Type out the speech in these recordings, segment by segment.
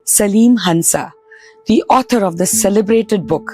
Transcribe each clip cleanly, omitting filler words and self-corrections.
Salim Hansa, the author of the celebrated book,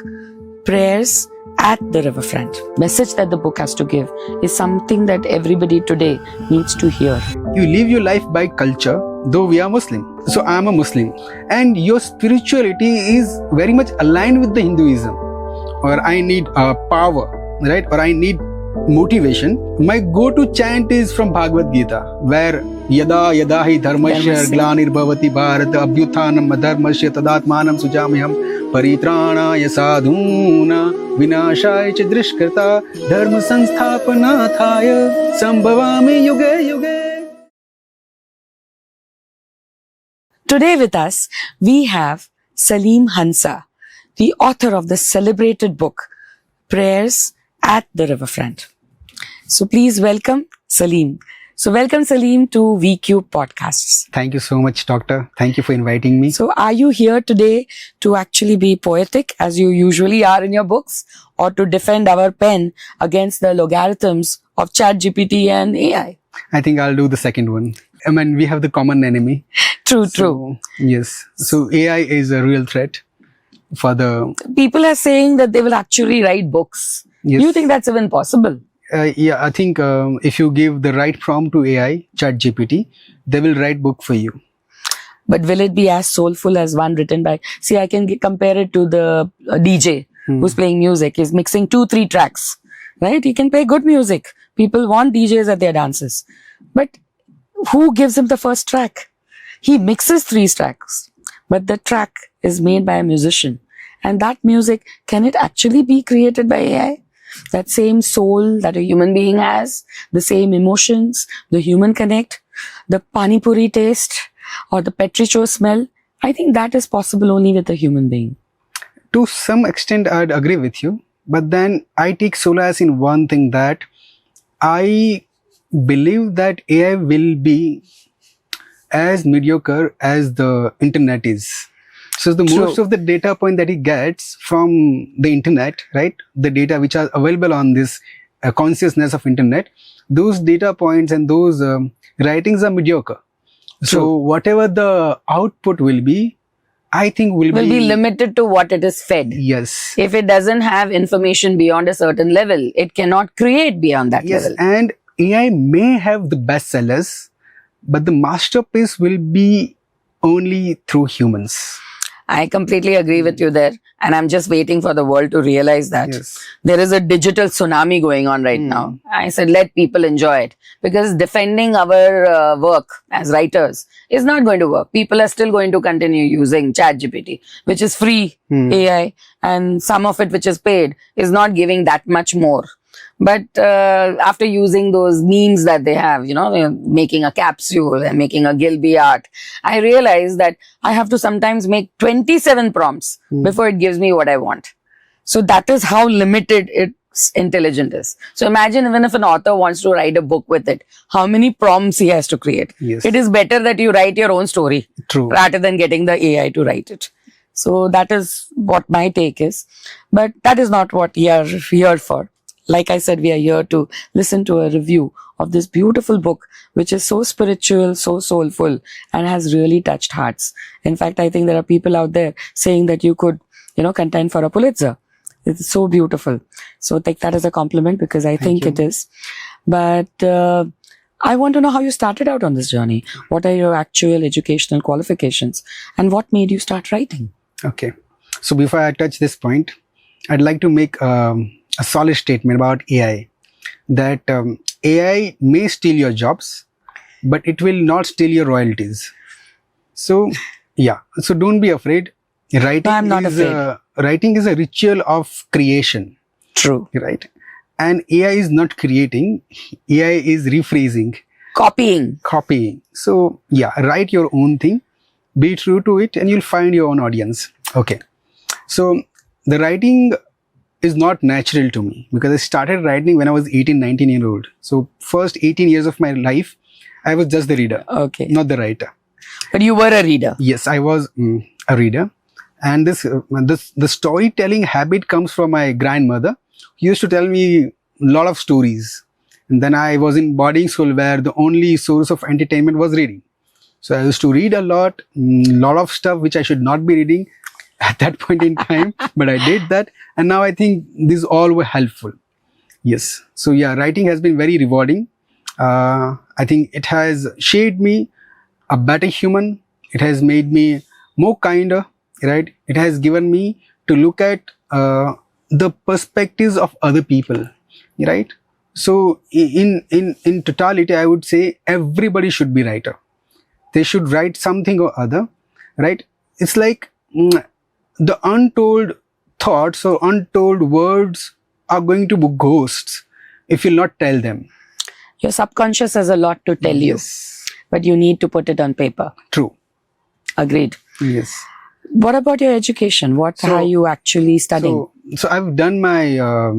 Prayers at the Riverfront. Message that the book has to give is something that everybody today needs to hear. You live your life by culture, though we are Muslim. So I am a Muslim. And your spirituality is very much aligned with the Hinduism. Or I need power, right? Or I need motivation. My go-to chant is from Bhagavad Gita, where Yada Yada hi dharmasya glanir-bhavati bharat abhyuthanam adharmasya tadatmanam sujamyam paritranaya sadhuna vinashaya cha drishkrta dharma sansthapanāthāya sambhavami yuge yuge. Today with us, we have Salim Hansa, the author of the celebrated book, Prayers at the Riverfront. So please welcome Salim. So welcome Salim to VQ Podcasts. Thank you so much, Doctor. Thank you for inviting me. So are you here today to actually be poetic as you usually are in your books, or to defend our pen against the logarithms of ChatGPT and AI? I think I'll do the second one. I mean, we have the common enemy. True. Yes. So AI is a real threat for the... People are saying that they will actually write books. Yes. Do you think that's even possible? Yeah, I think if you give the right prompt to AI, ChatGPT, they will write book for you. But will it be as soulful as one written by... See, I can compare it to the DJ who's playing music. He's mixing 2-3 tracks, right? He can play good music. People want DJs at their dances. But who gives him the first track? He mixes 3 tracks, but the track is made by a musician. And that music, can it actually be created by AI? That same soul that a human being has, the same emotions, the human connect, the pani puri taste or the petrichor smell, I think that is possible only with a human being. To some extent, I'd agree with you. But then I take solace in one thing, that I believe that AI will be as mediocre as the internet is. So the most of the data point that he gets from the internet, right? The data which are available on this consciousness of internet, those data points and those writings are mediocre. So whatever the output will be, I think will be limited to what it is fed. Yes. If it doesn't have information beyond a certain level, it cannot create beyond that level. And AI may have the bestsellers, but the masterpiece will be only through humans. I completely agree with you there. And I'm just waiting for the world to realize that there is a digital tsunami going on right now. I said, let people enjoy it, because defending our work as writers is not going to work. People are still going to continue using ChatGPT, which is free AI, and some of it which is paid is not giving that much more. But after using those memes that they have, making a capsule and making a Gilby art, I realized that I have to sometimes make 27 prompts before it gives me what I want. So that is how limited its intelligence is. So imagine even if an author wants to write a book with it, how many prompts he has to create. Yes. It is better that you write your own story rather than getting the AI to write it. So that is what my take is. But that is not what we are here for. Like I said, we are here to listen to a review of this beautiful book, which is so spiritual, so soulful, and has really touched hearts. In fact, I think there are people out there saying that you could, contend for a Pulitzer. It's so beautiful. So take that as a compliment, because I think it is. But I want to know how you started out on this journey. What are your actual educational qualifications, and what made you start writing? Okay. So before I touch this point, I'd like to make a solid statement about AI, that AI may steal your jobs, but it will not steal your royalties. So, so don't be afraid. Writing I'm not afraid. Writing is a ritual of creation. True. Right? And AI is not creating, AI is rephrasing. Copying. So, write your own thing, be true to it, and you'll find your own audience. Okay. So, the writing is not natural to me, because I started writing when I was 18-19 years old. So first 18 years of my life, I was just the reader, not the writer. But you were a reader. Yes, I was a reader. And the storytelling habit comes from my grandmother, who used to tell me a lot of stories. And then I was in boarding school, where the only source of entertainment was reading. So I used to read a lot of stuff which I should not be reading at that point in time, but I did that, and now I think these all were helpful. Yes. So yeah, writing has been very rewarding. I think it has shaped me a better human. It has made me more kinder, right? It has given me to look at the perspectives of other people, right? So in totality, I would say everybody should be writer. They should write something or other, right? It's like the untold thoughts or untold words are going to be ghosts if you'll not tell them. Your subconscious has a lot to tell you, but you need to put it on paper. True. Agreed. Yes. What about your education? What are you actually studying? So I've done my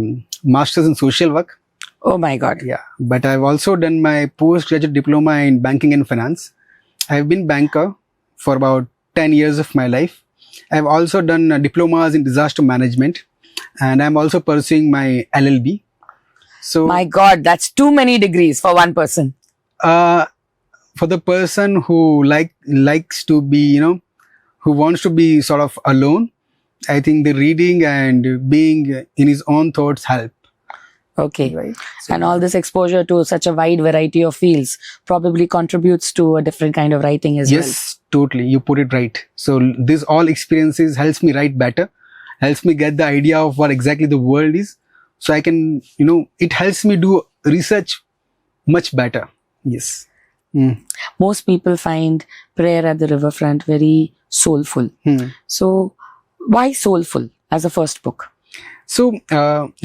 master's in social work. Oh my God. Yeah. But I've also done my postgraduate diploma in banking and finance. I've been banker for about 10 years of my life. I've also done diplomas in disaster management, and I'm also pursuing my LLB. So my God, that's too many degrees for one person. For the person who likes to be, who wants to be sort of alone, I think the reading and being in his own thoughts help. Okay. Right. So, and all this exposure to such a wide variety of fields probably contributes to a different kind of writing as well. Yes, totally. You put it right. So this all experiences helps me write better, helps me get the idea of what exactly the world is. So I can, it helps me do research much better. Yes. Most people find Prayer at the Riverfront very soulful. So why soulful as a first book? So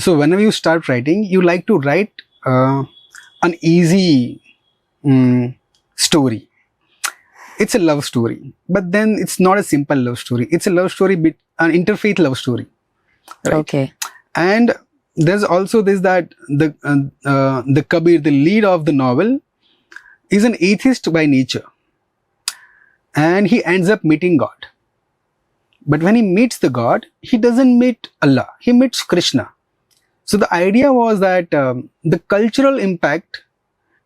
whenever you start writing, you like to write an easy story. It's a love story, but then it's not a simple love story. It's a love story, an interfaith love story. Right? Okay. And there's also this that the Kabir, the lead of the novel, is an atheist by nature, and he ends up meeting God. But when he meets the God, he doesn't meet Allah, he meets Krishna. So the idea was that the cultural impact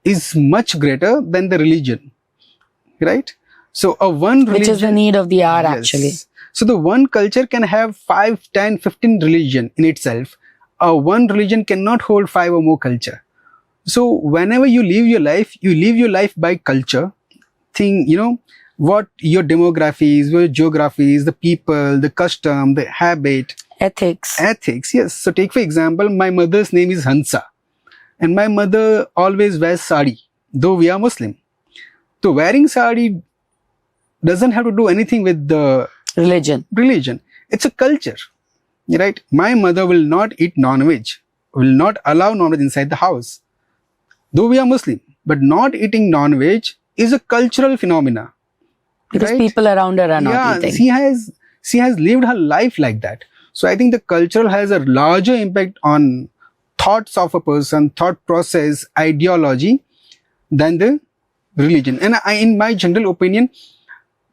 is much greater than the religion, right? So one religion, which is the need of the hour, yes. Actually. So the one culture can have 5, 10, 15 religion in itself. One religion cannot hold 5 or more culture. So whenever you live your life by culture. What your demographies, your geographies, the people, the custom, the habit. Ethics, yes. So take for example, my mother's name is Hansa. And my mother always wears sari, though we are Muslim. So wearing sari doesn't have to do anything with the religion. It's a culture, right? My mother will not eat non-veg, will not allow non-veg inside the house. Though we are Muslim, but not eating non-veg is a cultural phenomena. Because people around her are not eating. She has lived her life like that. So I think the cultural has a larger impact on thoughts of a person, thought process, ideology than the religion. And in my general opinion,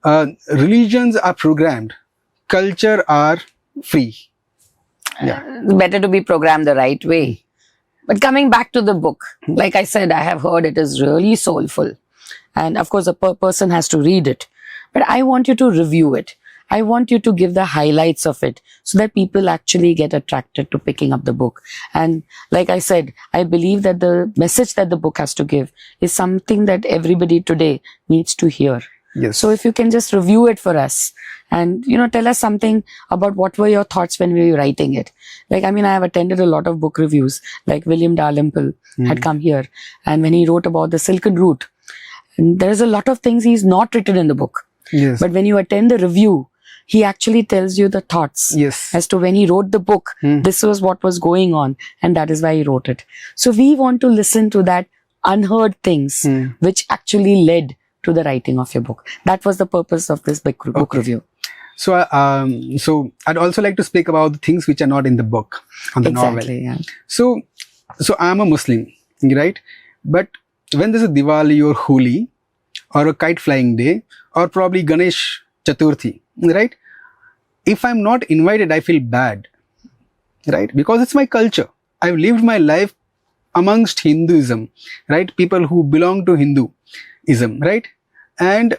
religions are programmed, culture are free. Better to be programmed the right way. But coming back to the book, like I said, I have heard it is really soulful. And of course, a person has to read it. But I want you to review it. I want you to give the highlights of it so that people actually get attracted to picking up the book. And like I said, I believe that the message that the book has to give is something that everybody today needs to hear. Yes. So if you can just review it for us and, tell us something about what were your thoughts when we were writing it. I have attended a lot of book reviews, like William Dalrymple had come here. And when he wrote about the Silken Route, and there is a lot of things he's not written in the book. Yes. But when you attend the review, he actually tells you the thoughts as to when he wrote the book, this was what was going on, and that is why he wrote it. So we want to listen to that unheard things which actually led to the writing of your book. That was the purpose of this book review. So I'd also like to speak about the things which are not in the book, on the novel. Yeah. So I'm a Muslim, right? But when there's a Diwali or Holi or a kite flying day or probably Ganesh Chaturthi, right? If I'm not invited, I feel bad, right? Because it's my culture. I've lived my life amongst Hinduism, right? People who belong to Hinduism, right? And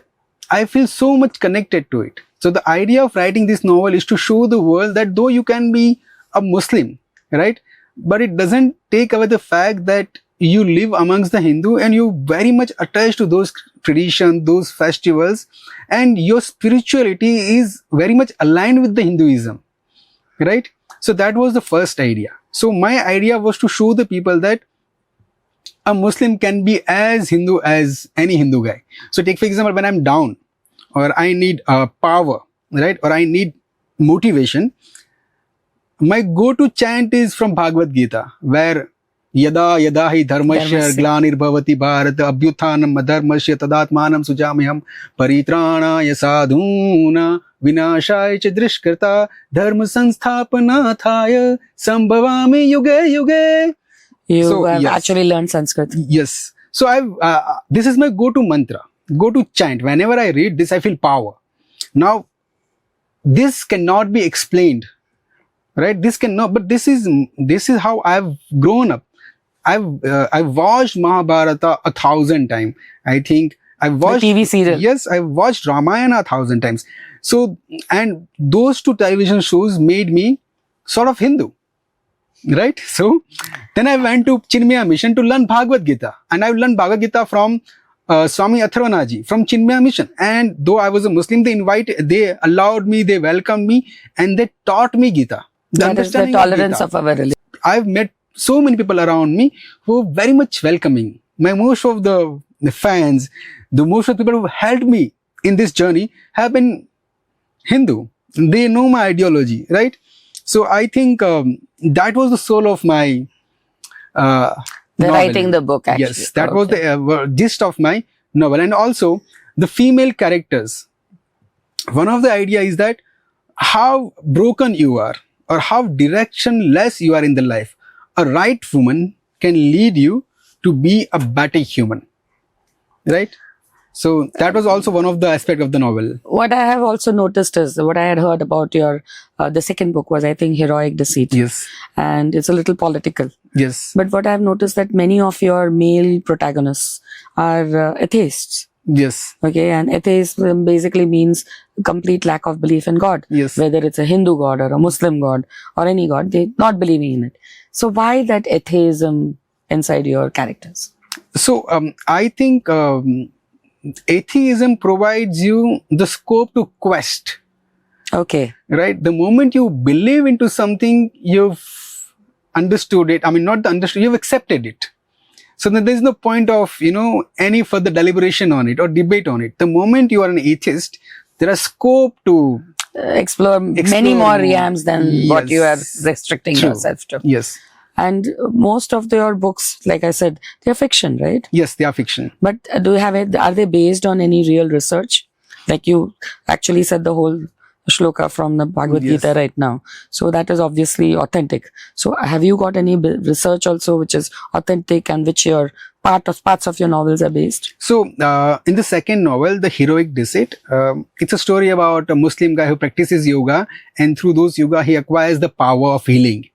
I feel so much connected to it. So the idea of writing this novel is to show the world that though you can be a Muslim, right, but it doesn't take away the fact that you live amongst the Hindu and you're very much attached to those traditions, those festivals, and your spirituality is very much aligned with the Hinduism, right? So that was the first idea. So my idea was to show the people that a Muslim can be as Hindu as any Hindu guy. So take for example, when I'm down or I need power, right, or I need motivation, my go-to chant is from Bhagavad Gita, where Yada yada hi dharmasya glanirbhavati bharat abhyuthanam adharmasya tadatmanam sujamyam paritranaya sadhuna vinashaya ch drishkrta dharma sansthapanaathaya sambhavami yuge yuge. You have actually learned Sanskrit. Yes. So this is my go-to mantra, go-to chant. Whenever I read this, I feel power. Now, this cannot be explained, right? This cannot, but this is how I've grown up. I've watched Mahabharata 1,000 times. I think I've watched the TV serial. Yes, I've watched Ramayana 1,000 times. So, and those two television shows made me sort of Hindu, right? So, then I went to Chinmaya Mission to learn Bhagavad Gita, and I've learned Bhagavad Gita from Swami Atharvanaji from Chinmaya Mission. And though I was a Muslim, they allowed me, they welcomed me, and they taught me Gita. That is the tolerance of our religion. I've met so many people around me who are very much welcoming. Most of the fans, most of the people who helped me in this journey have been Hindu. They know my ideology, right? So I think that was the soul of my writing the book, actually. Yes, that was the gist of my novel. And also the female characters. One of the ideas is that how broken you are or how directionless you are in the life, a right woman can lead you to be a better human, right? So that was also one of the aspects of the novel. What I have also noticed is what I had heard about your, the second book was, I think, Heroic Deceit. Yes. And it's a little political. Yes. But what I have noticed that many of your male protagonists are atheists. Yes. Okay. And atheism basically means complete lack of belief in God. Yes. Whether it's a Hindu God or a Muslim God or any God, they're not believing in it. So why that atheism inside your characters? So I think atheism provides you the scope to quest. Okay. Right? The moment you believe into something, you've understood it. I mean, not the understood, you've accepted it. So then there's no point of, any further deliberation on it or debate on it. The moment you are an atheist, there is scope to explore many more realms than what you are restricting yourself to. Yes. And most of your books, like I said, they're fiction, right? Yes, they are fiction. But do you have are they based on any real research? Like you actually said the whole shloka from the Bhagavad Gita right now. So that is obviously authentic. So have you got any research also which is authentic and which your parts of your novels are based? So in the second novel, The Heroic Deceit, it's a story about a Muslim guy who practices yoga, and through those yoga he acquires the power of healing.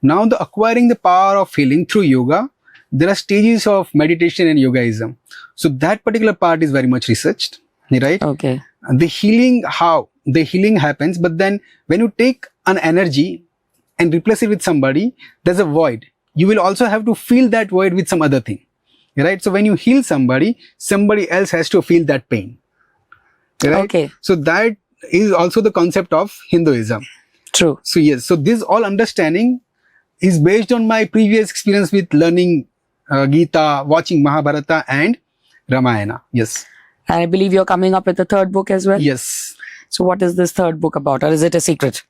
Now the acquiring the power of healing through yoga, there are stages of meditation and yogaism. So that particular part is very much researched, right? Okay. The healing, how the healing happens, but then when you take an energy and replace it with somebody, there's a void. You will also have to fill that void with some other thing, right? So when you heal somebody, somebody else has to feel that pain, right? Okay. So that is also the concept of Hinduism. True. So yes, so this all understanding is based on my previous experience with learning Gita, watching Mahabharata and Ramayana. Yes. I believe you're coming up with a third book as well. Yes. So what is this third book about, or is it a secret?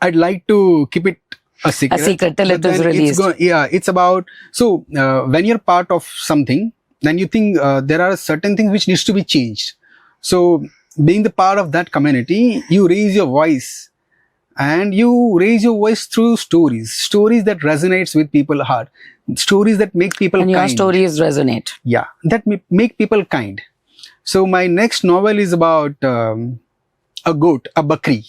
I'd like to keep it a secret. A secret till it is released. It's about, so when you're part of something, then you think there are certain things which needs to be changed. So being the part of that community, you raise your voice. And you raise your voice through stories that resonates with people's heart, stories that make people kind. And your stories resonate. Yeah, that make people kind. So my next novel is about a goat, a bakri.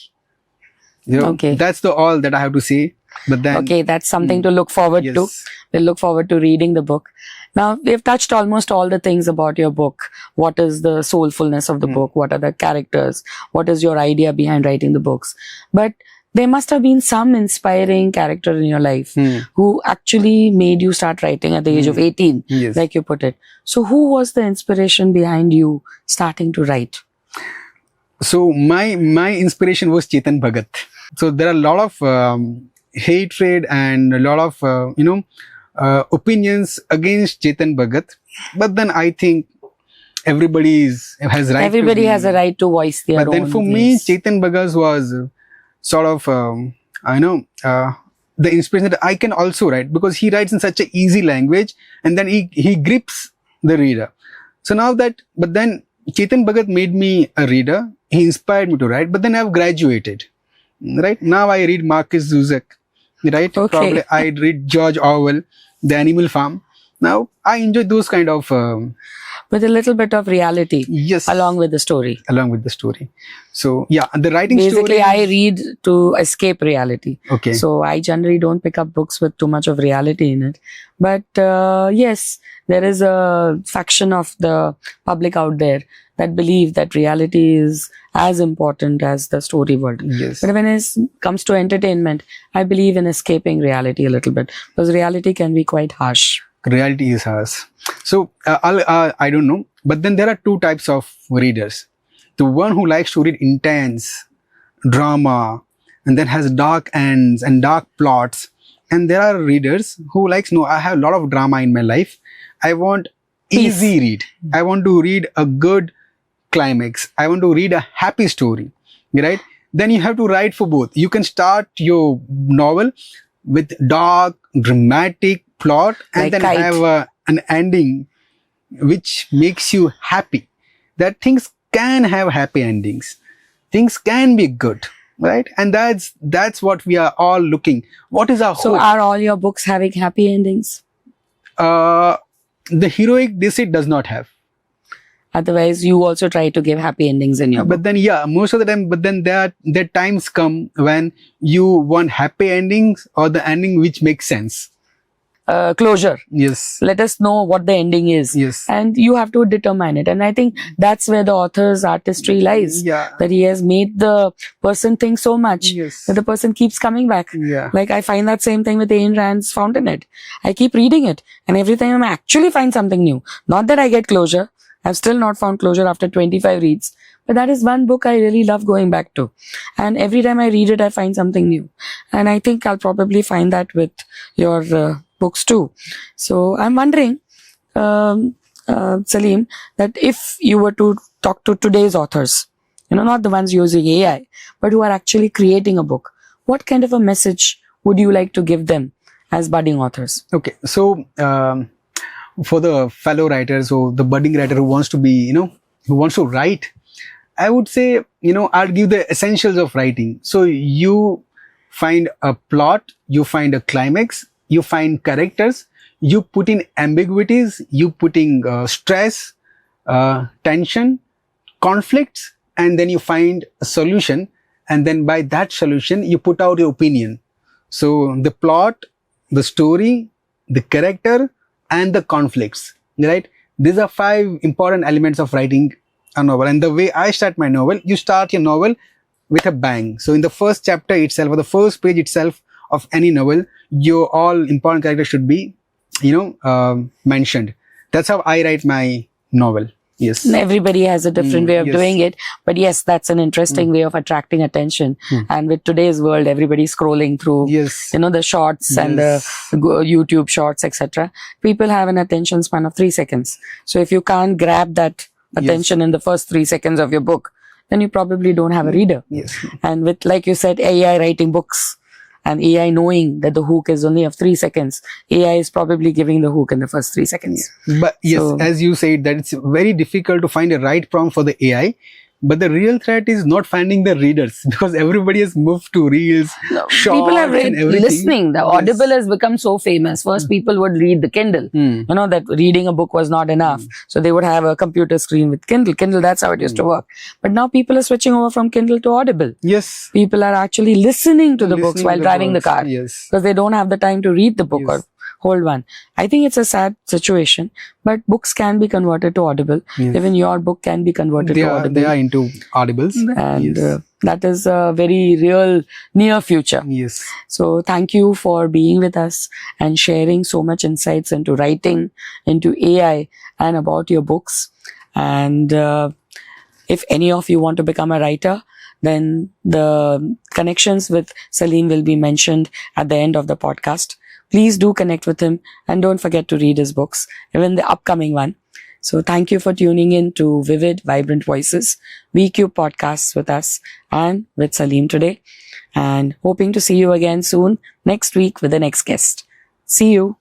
Okay. That's all that I have to say. But then, okay, that's something to look forward to. We'll look forward to reading the book. Now, we've touched almost all the things about your book. What is the soulfulness of the book? What are the characters? What is your idea behind writing the books? But there must have been some inspiring character in your life who actually made you start writing at the age of 18, like you put it. So who was the inspiration behind you starting to write? So my inspiration was Chetan Bhagat. So there are a lot of hatred and a lot of opinions against Chetan Bhagat, but then I think everybody has a right to voice their own. But then for me, Chetan Bhagat was sort of the inspiration that I can also write, because he writes in such an easy language, and then he grips the reader. So now that, but then Chetan Bhagat made me a reader. He inspired me to write, but then I've graduated. Right now I read Marcus Zusak. Right? Okay. Probably I read George Orwell, The Animal Farm. Now I enjoy those kind of with a little bit of reality, along with the story. So yeah, the writing basically story. I read to escape reality. Okay. So I generally don't pick up books with too much of reality in it. But yes, there is a faction of the public out there that believe that reality is as important as the story world. Yes. But when it comes to entertainment, I believe in escaping reality a little bit, because reality can be quite harsh. Reality is harsh. So I don't know, but then there are two types of readers. The one who likes to read intense drama and then has dark ends and dark plots. And there are readers who likes, no, I have a lot of drama in my life. I want easy read. I want to read a good climax. I want to read a happy story, right? Then you have to write for both. You can start your novel with dark, dramatic plot and then have an ending which makes you happy. That things can have happy endings. Things can be good, right? And that's what we are all looking. What is our hope? So are all your books having happy endings? The heroic DC does not have. Otherwise, you also try to give happy endings in your book. But then, yeah, most of the time, but then there times come when you want happy endings or the ending which makes sense. Closure. Yes. Let us know what the ending is. Yes. And you have to determine it. And I think that's where the author's artistry lies. Yeah. That he has made the person think so much that the person keeps coming back. Yeah. Like I find that same thing with Ayn Rand's Fountainhead. I keep reading it, and every time I actually find something new. Not that I get closure. I've still not found closure after 25 reads. But that is one book I really love going back to. And every time I read it, I find something new. And I think I'll probably find that with your books too. So I'm wondering, Salim, that if you were to talk to today's authors, not the ones using AI, but who are actually creating a book, what kind of a message would you like to give them as budding authors? Okay. So, for the fellow writers or the budding writer who wants to be, who wants to write, I would say, I'd give the essentials of writing. So you find a plot, you find a climax, you find characters, you put in ambiguities, you put in stress, tension, conflicts, and then you find a solution. And then by that solution, you put out your opinion. So the plot, the story, the character, and the conflicts, right? These are 5 important elements of writing a novel. And the way I start my novel, you start your novel with a bang. So in the first chapter itself, or the first page itself of any novel, your all important characters should be, mentioned. That's how I write my novel. Yes. Everybody has a different way of doing it. But yes, that's an interesting way of attracting attention. And with today's world, everybody's scrolling through, the shorts and the YouTube shorts, etc. People have an attention span of 3 seconds. So if you can't grab that attention in the first 3 seconds of your book, then you probably don't have a reader. Yes. And with, like you said, AI writing books, and AI knowing that the hook is only of 3 seconds, AI is probably giving the hook in the first 3 seconds. But yes, as you said, that it's very difficult to find a right prompt for the AI, but the real threat is not finding the readers, because everybody has moved to reels, shorts, people are and everything. listening. The Audible has become so famous. First, people would read the Kindle. You know, that reading a book was not enough. So they would have a computer screen with Kindle. Kindle, that's how it used to work. But now people are switching over from Kindle to Audible. Yes. People are actually listening to the books while driving the car. Yes. Because they don't have the time to read the book or hold one. I think it's a sad situation, but books can be converted to Audible. Even your book can be converted to Audible. They are into Audibles. And that is a very real near future. Yes. So thank you for being with us and sharing so much insights into writing, into AI, and about your books. And if any of you want to become a writer, then the connections with Salim will be mentioned at the end of the podcast. Please do connect with him and don't forget to read his books, even the upcoming one. So thank you for tuning in to Vivid, Vibrant Voices, VQ podcasts with us and with Salim today. And hoping to see you again soon next week with the next guest. See you.